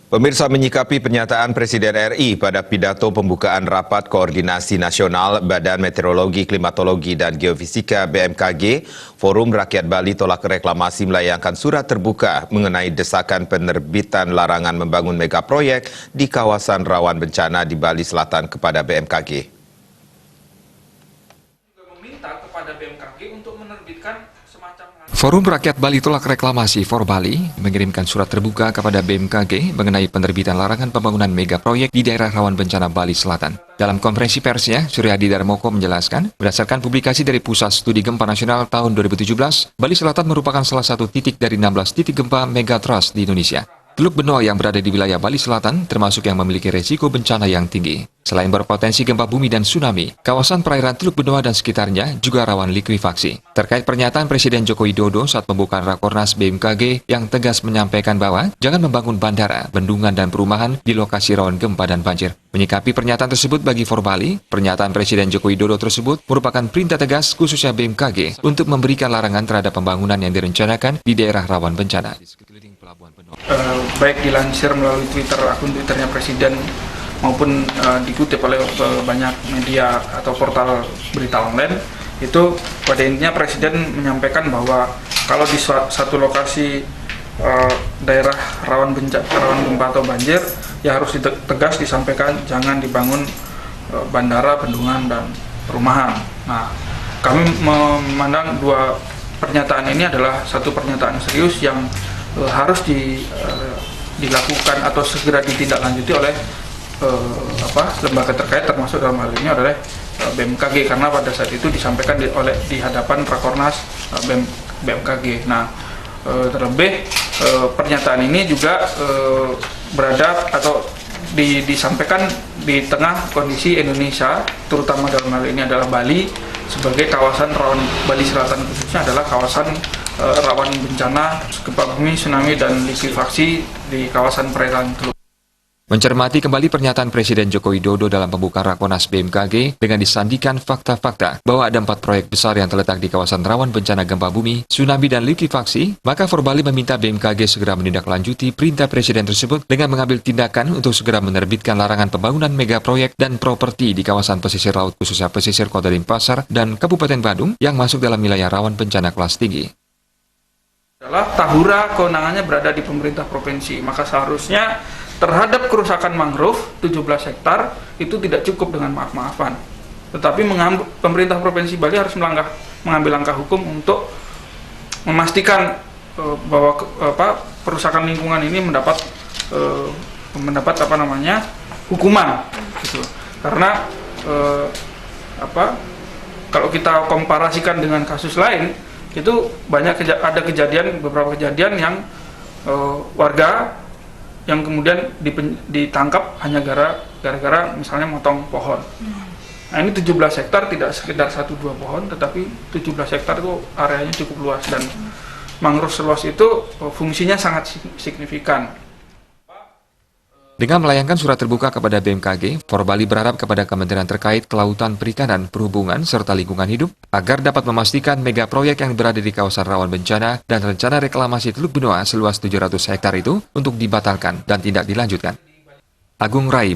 Pemirsa, menyikapi pernyataan Presiden RI pada pidato pembukaan Rapat Koordinasi Nasional Badan Meteorologi, Klimatologi, dan Geofisika BMKG, Forum Rakyat Bali Tolak Reklamasi melayangkan surat terbuka mengenai desakan penerbitan larangan membangun megaproyek di kawasan rawan bencana di Bali Selatan kepada BMKG. Meminta kepada BMKG untuk menerbitkan semacam Forum Rakyat Bali Tolak Reklamasi (Forbali) mengirimkan surat terbuka kepada BMKG mengenai penerbitan larangan pembangunan mega proyek di daerah rawan bencana Bali Selatan. Dalam konferensi persnya, Suryadi Darmoko menjelaskan, berdasarkan publikasi dari Pusat Studi Gempa Nasional tahun 2017, Bali Selatan merupakan salah satu titik dari 16 titik gempa megatrust di Indonesia. Teluk Benoa yang berada di wilayah Bali Selatan termasuk yang memiliki resiko bencana yang tinggi. Selain berpotensi gempa bumi dan tsunami, kawasan perairan Teluk Benoa dan sekitarnya juga rawan likuifaksi. Terkait pernyataan Presiden Joko Widodo saat pembukaan Rakornas BMKG yang tegas menyampaikan bahwa jangan membangun bandara, bendungan, dan perumahan di lokasi rawan gempa dan banjir. Menyikapi pernyataan tersebut bagi Forbali, pernyataan Presiden Joko Widodo tersebut merupakan perintah tegas khususnya BMKG untuk memberikan larangan terhadap pembangunan yang direncanakan di daerah rawan bencana. Baik dilansir melalui akun Twitternya Presiden maupun dikutip oleh banyak media atau portal berita online, itu pada intinya Presiden menyampaikan bahwa kalau di satu lokasi daerah rawan gempa atau banjir, ya harus tegas disampaikan jangan dibangun bandara, bendungan, dan perumahan. Nah, kami memandang dua pernyataan ini adalah satu pernyataan serius yang harus dilakukan atau segera ditindaklanjuti oleh lembaga terkait, termasuk dalam hal ini adalah BMKG, karena pada saat itu disampaikan di hadapan Rakornas BMKG. Nah, terlebih pernyataan ini juga berada atau disampaikan di tengah kondisi Indonesia, terutama dalam hal ini adalah Bali sebagai kawasan rawan. Bali Selatan khususnya adalah kawasan rawan bencana gempa bumi, tsunami, dan likuifaksi di kawasan perairan Teluk. Mencermati kembali pernyataan Presiden Joko Widodo dalam pembukaan Rakornas BMKG dengan disandikan fakta-fakta bahwa ada 4 proyek besar yang terletak di kawasan rawan bencana gempa bumi, tsunami, dan likuifaksi, maka Forbali meminta BMKG segera menindaklanjuti perintah Presiden tersebut dengan mengambil tindakan untuk segera menerbitkan larangan pembangunan mega proyek dan properti di kawasan pesisir laut khususnya pesisir Kota Denpasar dan Kabupaten Badung yang masuk dalam wilayah rawan bencana kelas tinggi. Adalah tahura kewenangannya berada di pemerintah provinsi, maka seharusnya terhadap kerusakan mangrove 17 hektar itu tidak cukup dengan maaf-maafan, tetapi pemerintah provinsi Bali harus mengambil langkah hukum untuk memastikan bahwa perusakan lingkungan ini mendapat hukuman gitu. Karena kalau kita komparasikan dengan kasus lain, itu ada beberapa kejadian yang warga yang kemudian ditangkap hanya gara-gara misalnya motong pohon. Nah, ini 17 hektar tidak sekedar 1-2 pohon, tetapi 17 hektar itu areanya cukup luas, dan mangrove seluas itu fungsinya sangat signifikan. Dengan melayangkan surat terbuka kepada BMKG, Forbali berharap kepada Kementerian terkait Kelautan, Perikanan, Perhubungan, serta Lingkungan Hidup agar dapat memastikan mega proyek yang berada di kawasan rawan bencana dan rencana reklamasi Teluk Benoa seluas 700 hektar itu untuk dibatalkan dan tidak dilanjutkan. Agung Rai